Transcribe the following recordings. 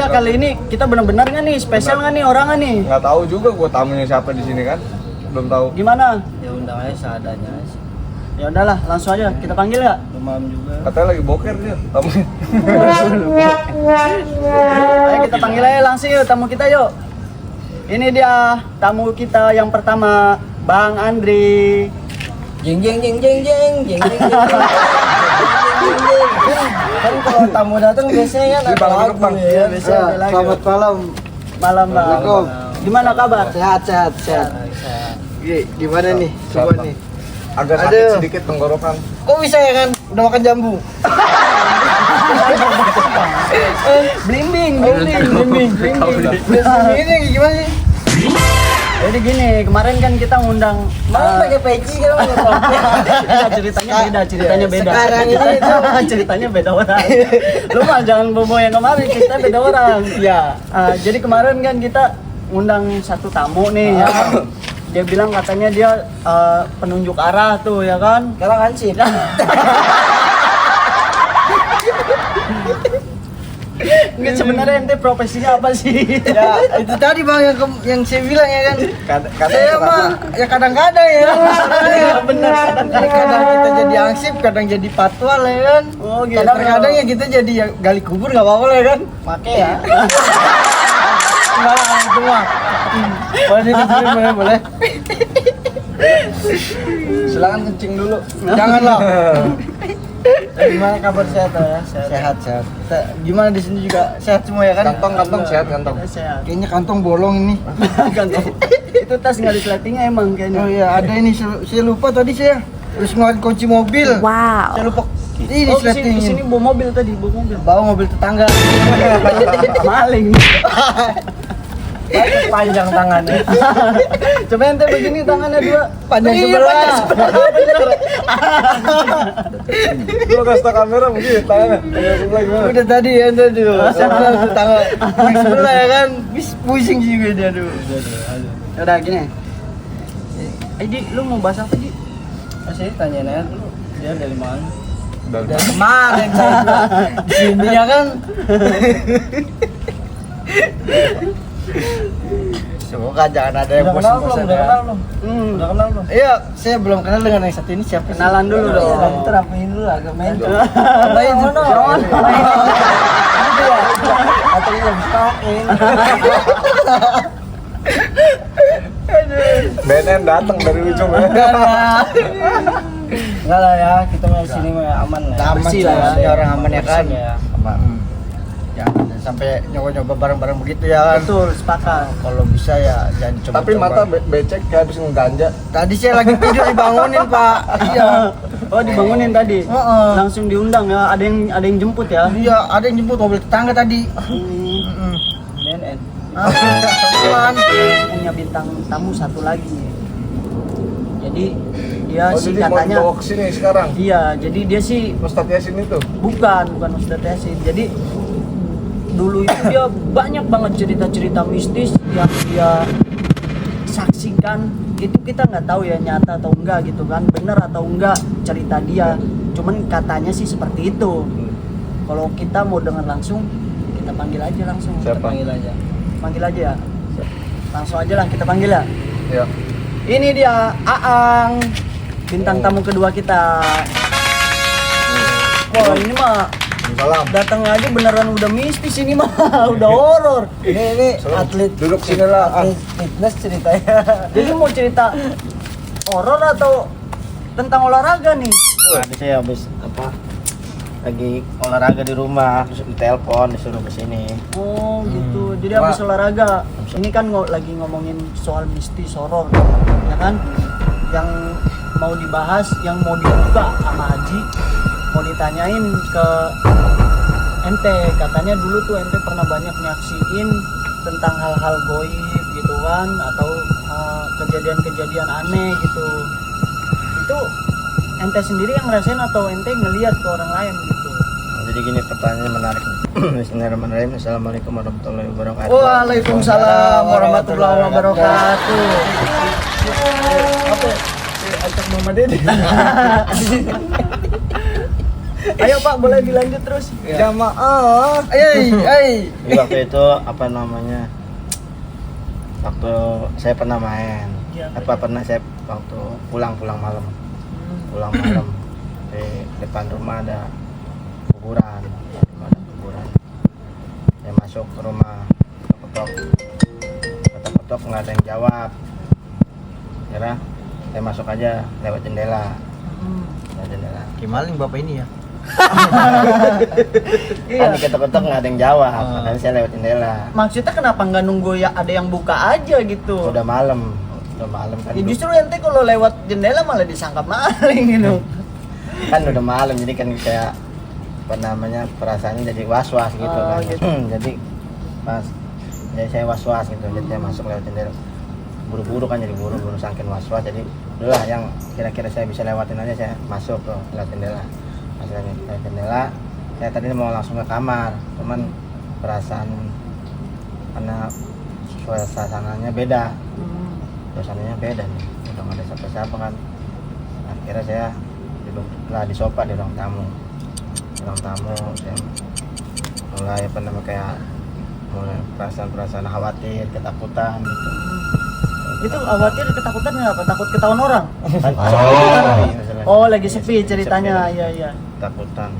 Enggak, kali ini kita benar-benar nggak nih spesial nggak nih orangnya nih? Nggak tahu juga gua tamunya siapa di sini kan. Belum tahu. Gimana? Ya undang aja seadanya. Ya udahlah, langsung aja kita panggil ya. Demam juga. Katanya lagi boker dia tamunya. Ayo kita panggil aja langsung yuk tamu kita yuk. Ini dia tamu kita yang pertama, Bang Andri. Jeng jeng jeng jeng jeng jeng jeng jeng. Kan kalau tamu datang biasanya kan ada lagu ya. Biasanya ada lagu. Selamat malam. Malam Bang. Assalamualaikum. Gimana kabar? Sehat. Gimana nih? Coba Siapa? nih. Agak sakit Aduh. sedikit tenggorokan. Kok bisa ya kan? Udah makan jambu. Blimbing. Ini gimana sih? Jadi gini, kemarin kan kita ngundang Mau pakai peci kan enggak Enggak, ceritanya beda. Sekarang ini ceritanya beda orang. Lu mah jangan bobo yang kemarin, ceritanya beda orang. Iya. Jadi kemarin kan kita ngundang satu tamu nih ya. Dia bilang katanya dia penunjuk arah tuh ya kan. Sekarang hansip. Enggak, sebenarnya ente profesinya apa sih? Ya, itu tadi Bang yang saya bilang ya kan. Kadang Saya suka mah ya kadang-kadang ya. Iya, bener, Kadang kita jadi angsip, kadang jadi patwal ya kan. Oh, gitu. Kadang-kadang ya kita jadi ya gali kubur enggak apa-apa ya kan. Make ya. Enggak semua. Boleh. silakan kencing dulu. Janganlah. Gimana kabar sehat ya? Sehat. Gimana di sini juga sehat semua ya kan? Kantong sehat kantong. Sehat. Kayaknya kantong bolong ini. Kantong. Itu tas nggak disletingnya emang kayaknya. Oh iya, ada ini saya lupa tadi saya harus ngeluarin kunci mobil. Wow. Saya lupa. Ini Oh, kesini sletingnya. bawa mobil tadi, bawa mobil. Bawa mobil tetangga. Maling. Panjang tangannya. Coba ente begini tangannya dua. Panjang Iya, sebelah. panjang sebelah, bener. Gua kasih tau kamera mungkin tangannya. Sebelah gimana? Udah tadi ya tadi. Saya bilang tetangga yang sebelah ya kan. Pusing juga dia aduh. Udah gini. Di, lu mau bahas apa, Di? Saya tanya nanya dulu. Dia dari mana? Dan Dari kemarin saya bilang. Di sini ya kan. Semoga jangan ada yang bosan-bosan ya. Udah kenal belum? Iya, saya belum kenal dengan yang satu ini siapa sih? Kenalan dulu dong. Iya, kita rapiin dulu agak main. Main Mana? Jangan. Itu ya. Atau ini habis pakai. BNN datang dari ujung ya. Enggak lah ya, kita mau sini mah aman lah. Aman Bersih sih lah ya. ya, orang aman ya kan. Bersih ya. Aman. Jangan sampai nyoba-nyoba barang-barang begitu ya kan. Betul, sepakat. Kalau bisa ya jangan coba. Tapi mata becek kayak habis ngeganja. Tadi saya lagi tidur dibangunin, Pak. Iya. Oh, dibangunin tadi. Heeh. Langsung diundang ya. Ada yang jemput ya. Iya, ada yang jemput mobil tetangga tadi. BNN. Pelan. Punya bintang tamu satu lagi. Jadi dia Oh, sih jadi mau katanya dibawa ke sini sekarang. iya, jadi dia sih Ustadz Yasin itu. bukan Ustadz Yasin. Jadi dulu itu dia banyak banget cerita-cerita mistis yang dia saksikan. Itu kita nggak tahu ya nyata atau enggak gitu kan, benar atau enggak cerita dia. Cuman katanya sih seperti itu. Kalau kita mau dengar langsung, kita panggil aja langsung. Siapa? Kita panggil aja ya. Langsung aja lah kita panggil ya. Ya. Ini dia Aang, bintang tamu kedua kita. Wah, ini mah Salam. datang aja beneran udah mistis ini mah, udah horor. Ini Salam. atlet Duduk sini lah. atlet fitness ceritanya. Jadi mau cerita horor atau tentang olahraga nih? Tadi saya habis lagi olahraga di rumah, terus ditelepon disuruh ke sini. Oh gitu. Jadi habis olahraga. Ini kan lagi ngomongin soal mistis horor, ya kan? Yang mau dibahas, yang mau dibuka sama Haji, mau ditanyain ke ente. Katanya dulu tuh ente pernah banyak nyaksiin tentang hal-hal goib gitu kan, atau kejadian-kejadian aneh gitu. Itu ente sendiri yang ngerasain atau ente ngelihat ke orang lain gitu? Jadi gini pertanyaannya menarik nih. Bismillahirrahmanirrahim. Assalamualaikum warahmatullahi wabarakatuh. Waalaikumsalam warahmatullahi wabarakatuh. Apa? Ajak Mama Dede. Ayo Pak, boleh dilanjut terus. Jamaah. Jadi waktu itu apa namanya? Waktu saya pernah main. Iya. Pernah saya waktu pulang malam. Pulang malam di depan rumah ada kuburan. Saya masuk ke rumah, ketok nggak ada yang jawab. Kira saya masuk aja lewat jendela. Kimaling bapak ini ya. Iya. Kan diketok-ketok nggak ada yang jawab, makanya saya lewat jendela. Maksudnya kenapa nggak nunggu ya ada yang buka aja gitu? Udah malam kan. Ya justru ente kalau lewat jendela malah disangka maling gitu. Kan udah malam, jadi kan kayak apa namanya, perasaannya jadi was-was gitu Oh, kan. gitu. Jadi pas jadi saya was-was gitu, jadi saya masuk lewat jendela. Buru-buru kan, jadi buru-buru saking was-was, jadi udahlah yang kira-kira saya bisa lewatin aja saya masuk ke lewat jendela. Masuk lewat jendela, saya tadi mau langsung ke kamar, cuman perasaan karena suasananya beda. Suasananya beda nih, udah nggak ada siapa-siapa kan. Akhirnya saya duduklah di sofa di ruang tamu. Saya mulai apa namanya, kayak mulai perasaan khawatir, ketakutan gitu. Itu khawatir ketakutan apa? Takut ketahuan orang? Kan sepi, masalahnya. Oh, lagi sepi ceritanya. Sepi, Iya. ketakutan.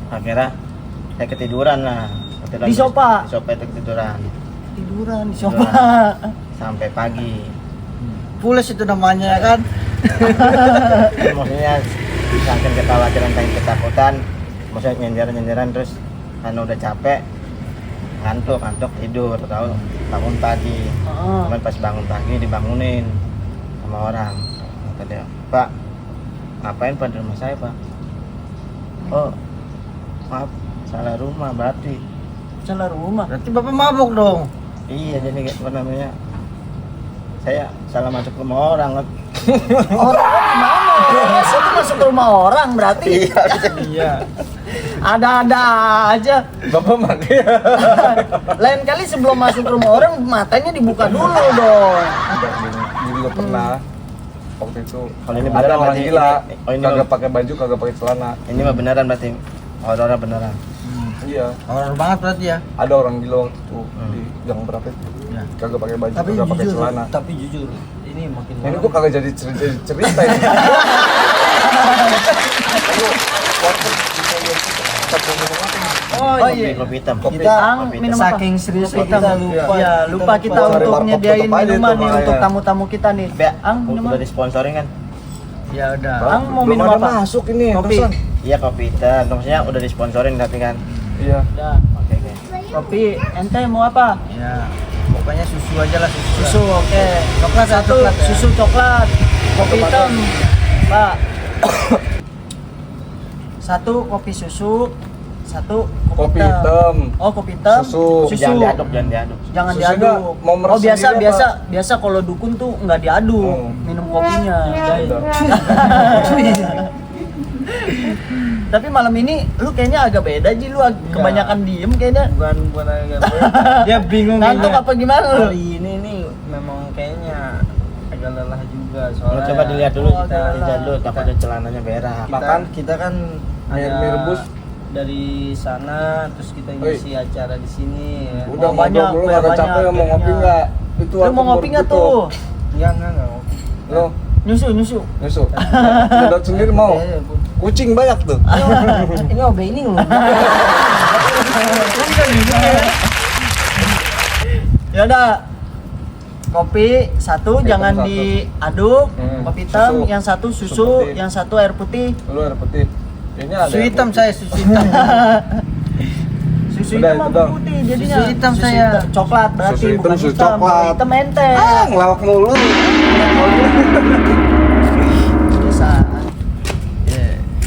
Akhirnya saya ketiduran lah. Ketiduran Di sofa? Di sofa itu ketiduran Tiduran di sofa. sampai pagi. Pules itu namanya kan. Maksudnya saking kekhawatiran, saking ketakutan, maksudnya nyenderan terus kan udah capek, ngantuk tidur, tahu bangun pagi. Cuman pas bangun pagi dibangunin sama orang. Kata dia, "Pak, ngapain Pak di rumah saya, Pak?" "Oh, maaf, salah rumah berarti." Salah rumah. Berarti bapak mabuk dong. Iya, jadi apa namanya, saya salah masuk rumah orang. Orang gimana? Itu masuk ke rumah orang berarti. Iya. Ada-ada aja. Bapak mati. Lain kali sebelum masuk rumah orang matanya dibuka dulu dong. Ini juga pernah. Waktu itu Kalau ini ada beneran orang berarti gila, oh, ini kagak pakai baju, kagak pakai celana. Ini mah beneran berarti, horor beneran. Iya, Horor banget berarti ya. ada orang gila waktu itu di yang berapa itu? Ya. Kagak pakai baju, Tapi kagak pakai jujur, celana. ini makin Ini tuh kagak jadi cerita ini. Oh iya. Kopi hitam. Kita Kopi minum hitam. apa? saking serius Kopi kita hitam. lupa. Ya, lupa kita Cari untuk warkop nyediain tetep aja minuman tuh nih makanya. untuk tamu-tamu kita nih. Be, Ang, minuman. udah disponsorin kan? Ya udah. Ang mau Belum minum ada apa? masuk ini, Kopi. pesan. Iya, kopi hitam. Maksudnya udah disponsorin tapi kan. Iya. Ya. Oke. Kopi, ente mau apa? Ya. Pokoknya susu aja lah susu. Susu, oke. Coklat ya, Satu, coklat ya. susu coklat. Kopi hitam, Pak. Satu kopi susu, satu Kopi hitam. Oh, kopi hitam. Susu. Jangan diaduk. Jangan Susunya diaduk. mau meres Oh, biasa sendiri biasa apa? biasa kalau dukun tuh nggak diaduk, minum kopinya. Guys. Tapi malam ini lu kayaknya agak beda Ji, lu kebanyakan diem kayaknya. Bukan agak dia bingung Ngantuk kayaknya. apa gimana lu? Hari ini nih memang kayaknya agak lelah juga Lu soalnya. coba dilihat dulu, Oh, kita agak lihat dulu lelah. takutnya celananya berak. Makan. Kita kan Mie ada rebus. dari sana terus kita ngisi acara di sini ya. Udah Oh, banyak, ngobrol dulu, banyak, kagak capek mau ngopi kayaknya. enggak? Itu Lu mau warung ngopi nggak baru tuh? Enggak ngopi. tutup. Lo Nyusu. nyusu. Nyedot sendiri mau. Kucing banyak tuh. Ini OB ini loh. Ya udah. Kopi satu Kopi jangan hitam diaduk, kopi hitam, Susu. yang satu Susu susu, putih. yang satu air putih. Lu air putih. Ini ada. Susu air hitam putih. saya, susu hitam. Susu Udah, hitam itu apa dong. putih jadinya? Susu hitam saya. Coklat berarti Susu hitam, bukan susu hitam. coklat. Kalau hitam ente. Ngelawak mulu. Biasa.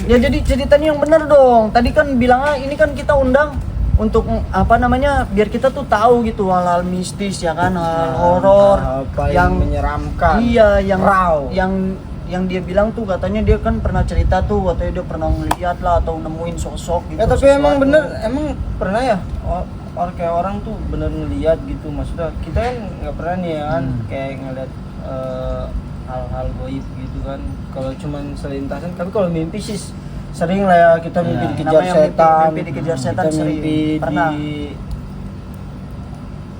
Ya jadi ceritanya yang bener dong. Tadi kan bilangnya ini kan kita undang untuk apa namanya biar kita tuh tahu gitu hal-hal mistis ya kan, hal horor Apa yang menyeramkan. iya yang Raw. yang dia bilang tuh katanya dia kan pernah cerita tuh katanya dia pernah ngeliat lah atau nemuin sosok gitu. Ya tapi sesuatu. emang bener, emang pernah ya kayak orang tuh bener ngeliat gitu, maksudnya kita kan nggak pernah nih ya kan kayak ngeliat hal-hal goib gitu kan, kalau cuman selintasan. Tapi kalau mimpi sih sering lah ya kita mimpi Ya, dikejar namanya setan, mimpi dikejar setan kita sering. mimpi Pernah.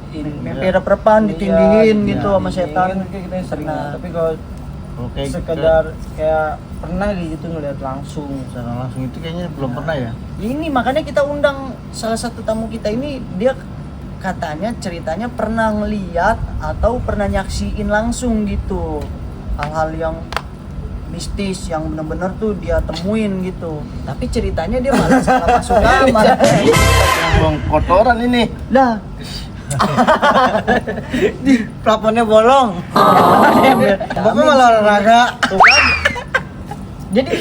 Mimpi ada Iya, perpan ditindihin gitu sama ditindihin, setan. kayak kita sering. Pernah. Tapi kalau Oke, sekedar kayak pernah gitu ngeliat langsung. secara langsung itu kayaknya belum pernah ya. Ini makanya kita undang salah satu tamu kita ini, dia katanya ceritanya pernah ngeliat atau pernah nyaksiin langsung gitu hal-hal yang mistis yang bener-bener tuh dia temuin gitu, tapi ceritanya dia malah salah masuk kamar. Yang buang kotoran ini. Lah, Di plafonnya bolong. Bapak malah olahraga. tuh kan. Jadi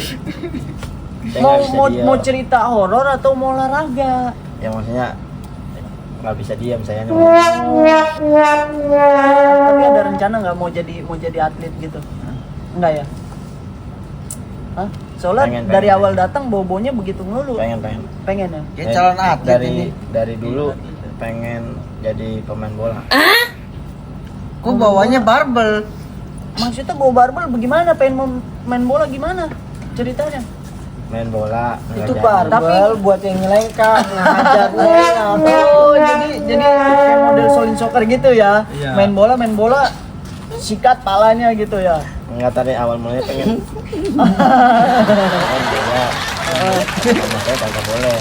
Saya mau nggak bisa mau diam. mau cerita horor atau mau olahraga? Ya maksudnya nggak bisa diam saya nih. Tapi ada rencana nggak mau jadi atlet gitu? Enggak ya? Hah? Soalnya Pengen, dari pengen. awal datang bobonya begitu melulu. Pengen Pengen ya? Kayak calon atlet dari ini. dari dulu pengen jadi pemain bola. Kok bawanya barbel? Maksudnya bawa barbel bagaimana? Pengen main bola gimana? Ceritanya? Main bola nggak Itu jadi. barbel Tapi- buat yang ngelengkap, ngajarnya. Oh, jadi kayak model solin soccer gitu ya? Iya. Main bola, sikat palanya gitu ya? Enggak, tadi awal mulanya pengen main bola. Mama saya kagak boleh,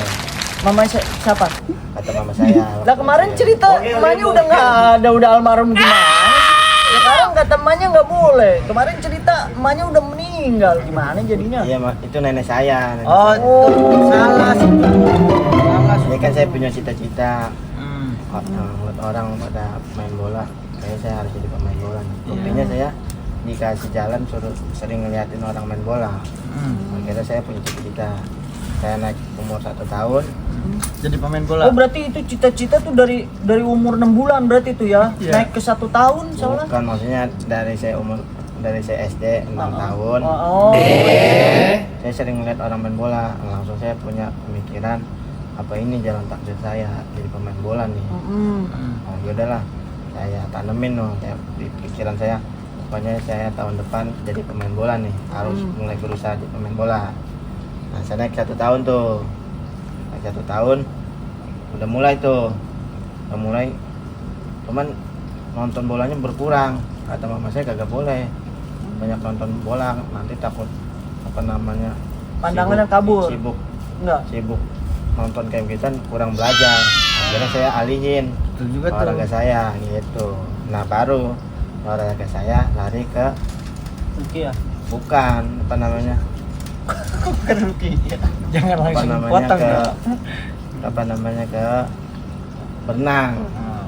Mama siapa? kata mama saya. Lah kemarin cerita emaknya udah nggak ada, udah almarhum gimana sih? Sekarang kata emaknya nggak boleh. Kemarin cerita emaknya udah meninggal, gimana jadinya? Iya, itu nenek saya. Nenek Oh, saya. itu salah sih. Salah sih. Ini kan saya punya cita-cita Hmm. ngeliat orang pada main bola, kayak saya harus jadi pemain bola. Buktinya saya dikasih jalan suruh sering ngeliatin orang main bola. Akhirnya saya punya cita-cita. Saya naik umur 1 tahun. Jadi pemain bola. Oh berarti itu cita-cita tuh dari umur 6 bulan berarti itu ya? Iya. Naik ke 1 tahun soalnya? Bukan, maksudnya dari saya SD 6 tahun. Oh, Saya sering melihat orang main bola, langsung saya punya pemikiran apa ini jalan takdir saya jadi pemain bola nih. mm-mm. Oh yaudahlah, saya tanemin loh di pikiran saya. Pokoknya saya tahun depan jadi pemain bola nih, harus mulai berusaha jadi pemain bola. Nah, saya naik 1 tahun tuh, naik 1 tahun, udah mulai tuh, cuman nonton bolanya berkurang. Kata mama saya kagak boleh banyak nonton bola, nanti takut apa namanya Pandangannya kabur. Enggak. sibuk nonton kayak gitu kurang belajar. Akhirnya saya alihin Betul juga tuh. olahraga saya gitu. Nah baru olahraga saya lari ke Oke ya. bukan apa namanya Bukan Ruki. Jangan apa langsung namanya potong ke ya. apa namanya ke berenang.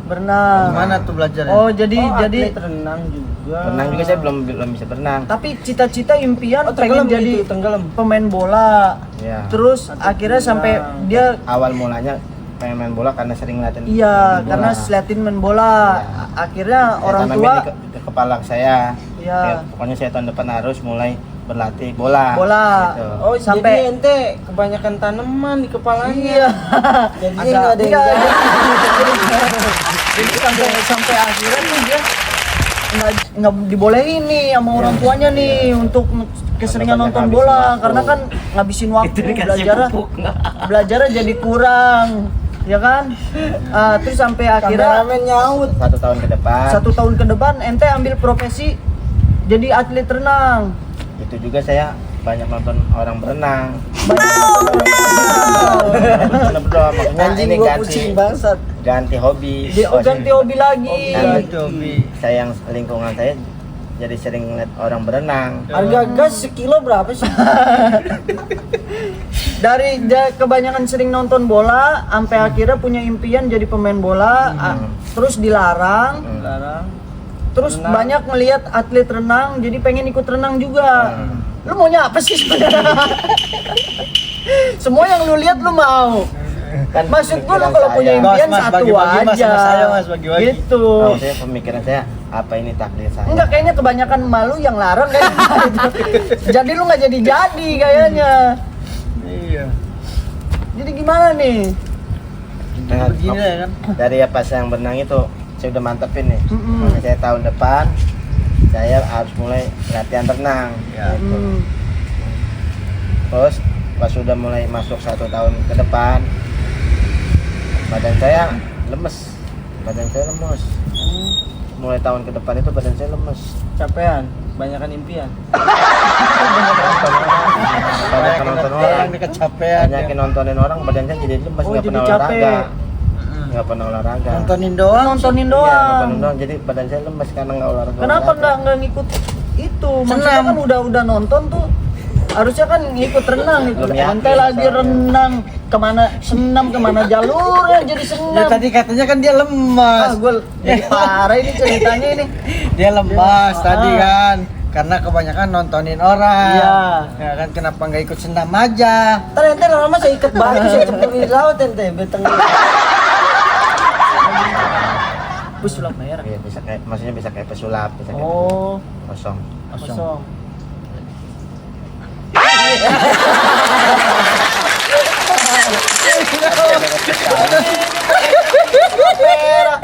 Berenang. Gimana tuh belajarnya? Oh jadi atlet renang juga. Berenang juga saya belum bisa berenang. tapi cita-cita impian Oh, pengen tenggelam jadi gitu, tenggelam. pemain bola. Ya. Terus akhirnya sampai dia Awal mulanya pengen main bola karena sering ngeliatin iya bola. karena selatin main bola. Iya. Akhirnya Saya orang tanamin tua di kepala saya. Iya. Kayak, pokoknya saya tahun depan harus mulai berlatih bola. bola. Gitu. Oh, Sampai- sampai ente kebanyakan tanaman di kepalanya. Iya. Jadi Agak- nggak ada yang iya. jaga. Jadi sampai akhirnya nih dia nggak dibolehin nih sama orang tuanya nih untuk keseringan Banyak nonton ngabisin bola waktu. karena kan ngabisin waktu belajarnya jadi kurang ya kan. Terus sampai akhirnya Kameramen nyaut. 1 tahun ke depan 1 tahun ke depan ente ambil profesi jadi atlet renang. itu juga saya banyak nonton orang berenang. Berdua maksudnya Anjing ini gua ganti pusing bangsat. ganti hobi. Ganti hobi lagi. Ganti hobi. Saya yang lingkungan saya jadi sering ngeliat orang berenang. Harga gas sekilo berapa sih? Dari kebanyakan sering nonton bola sampai akhirnya punya impian jadi pemain bola, terus dilarang. Sekarang Terus Renang. banyak ngelihat atlet renang, jadi pengen ikut renang juga. Lu maunya apa sih sebenarnya? Semua yang lu lihat lu mau. Kan Maksud gua lu pemikiran kalau saya. punya impian Mas, satu bagi-bagi, Mas, aja. sama saya, Mas, bagi-bagi. Gitu. Nah, saya pemikiran saya apa ini takdir saya. Enggak, kayaknya kebanyakan malu yang larang kayaknya. Jadi lu nggak jadi kayaknya. Iya. Jadi gimana nih? Nah, Begini ya kan. dari apa yang berenang itu saya udah mantepin nih. Mm-mm. Makanya saya tahun depan saya harus mulai latihan renang. Ya. Gitu. Hmm. Terus pas sudah mulai masuk 1 tahun ke depan badan saya lemes. Mulai tahun ke depan itu badan saya lemes. Capean, banyakan impian. Banyak nonton orang, kecapean. banyak nontonin orang, badan saya jadi lemes, Oh, nggak jadi pernah capek. olahraga. Nggak pernah olahraga. Nontonin doang. Nontonin Iya, doang. nontonin doang. Jadi badan saya lemes karena nggak olahraga. Kenapa nggak ngikut itu? Maksudnya Senam. kan udah nonton tuh, harusnya kan ngikut renang gitu. Belum yakin, Ente lagi soalnya. renang kemana senam kemana jalurnya jadi Ya senam. tadi katanya kan dia lemas. Gue jadi parah ini ceritanya ini. Dia lemas tadi kan. Karena kebanyakan nontonin orang. Iya. Ya kan kenapa nggak ikut senam aja? Ternyata lama saya ikat baju saya cepet di laut ente beteng. Bus sulap merah. Iya, bisa kayak, maksudnya bisa kayak pesulap, bisa kayak Oh, kosong. kosong. Merah.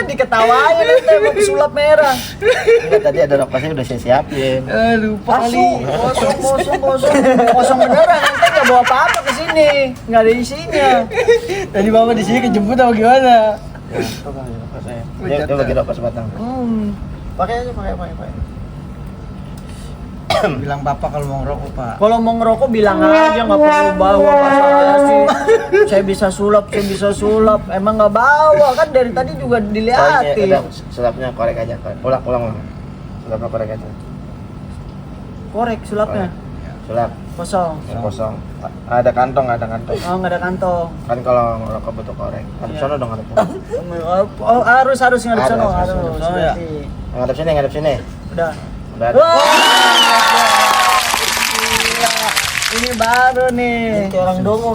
Diketawain ente mau sulap merah. Enggak, tadi ada rokoknya udah saya siapin. Lupa kali. Kosong beneran. Ente nggak bawa apa-apa ke sini, nggak ada isinya. Tadi bapak di sini kejemput atau gimana? Ya, itu kan rokok saya. Dia bagi rokok sebatang. Pakai aja, pakai. Bilang bapak kalau mau ngerokok pak. Kalau mau ngerokok bilang aja, nggak perlu bawa masalah sih. Saya bisa sulap. Emang nggak bawa kan dari tadi juga Soalnya dilihatin. ada sulapnya, korek aja. Ulang. Sulapnya korek aja. Korek sulapnya. Sulap Kosong. yang kosong. Ada kantong. Oh, nggak ada kantong. Kan kalau ngerokok butuh korek. Kan Iya. sono dong ngadep. Oh, harus ngadep Harus, sono, harus. harus. Oh, ya. Berarti. Ngadep sini. Udah. Udah ada. Wah. Gila. Ini baru nih. Kayak orang dongo.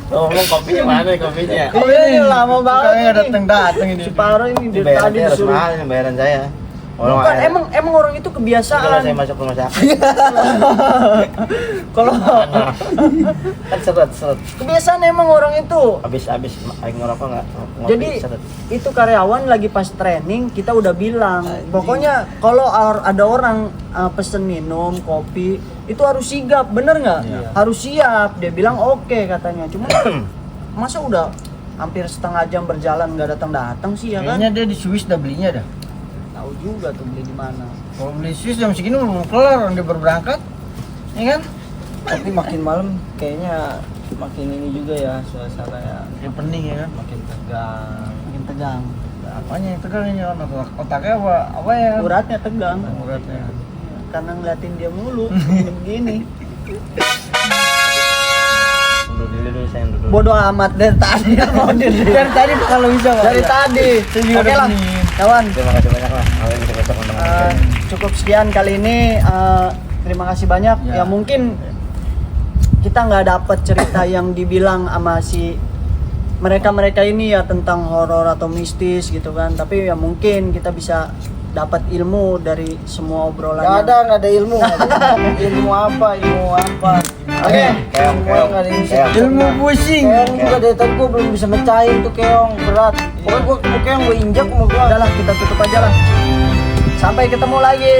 Ngomong kopinya mana kopinya? Ini lama banget Kayaknya ini. datang ini. Si Paro ini dari Bayaran tadi saya harus disuruh. mahal ini bayaran saya. Bukan, emang orang itu kalau kebiasaan. saya masuk rumah sakit Kalau kan seret. kebiasaan emang orang itu. Habis aing ngerokok nggak? Ngopi, Jadi seret. itu karyawan lagi pas training kita udah bilang, pokoknya kalau ada orang pesen minum kopi itu harus sigap, bener nggak? Harus siap. Dia bilang oke katanya. Cuma masa udah hampir setengah jam berjalan nggak datang sih ya kan? Kayaknya dia di Swiss udah belinya dah. Tahu juga tuh beli di mana. Kalau beli Swiss jam segini belum kelar, orang dia baru berangkat. Ya kan? Tapi makin malam kayaknya makin ini juga ya suasana ya. Ya pening ya kan? Makin tegang. Makin tegang. Apanya yang tegang ini orang otaknya apa ya? Uratnya tegang. Uratnya. Karena ngeliatin dia mulu begini. Dulu saya dulu. Bodoh amat dari tadi mau Dari tadi kalau bisa Pak. dari tadi. Saya juga Oke udah lah, pening. kawan. Terima kasih banyak lah. Kalian bisa besok Eh, cukup sekian kali ini. Terima kasih banyak. Ya. Ya mungkin kita nggak dapet cerita yang dibilang sama si mereka ini ya tentang horor atau mistis gitu kan. Tapi ya mungkin kita bisa dapat ilmu dari semua obrolan. Nggak ada ilmu. Ilmu apa? Oke. Keong. Nggak ada isi. Ilmu pusing. Keong juga dari tadi gua belum bisa mecahin tuh keong berat. Pokoknya gua keong gua injak sama gua. Udahlah kita tutup aja lah. Sampai ketemu lagi.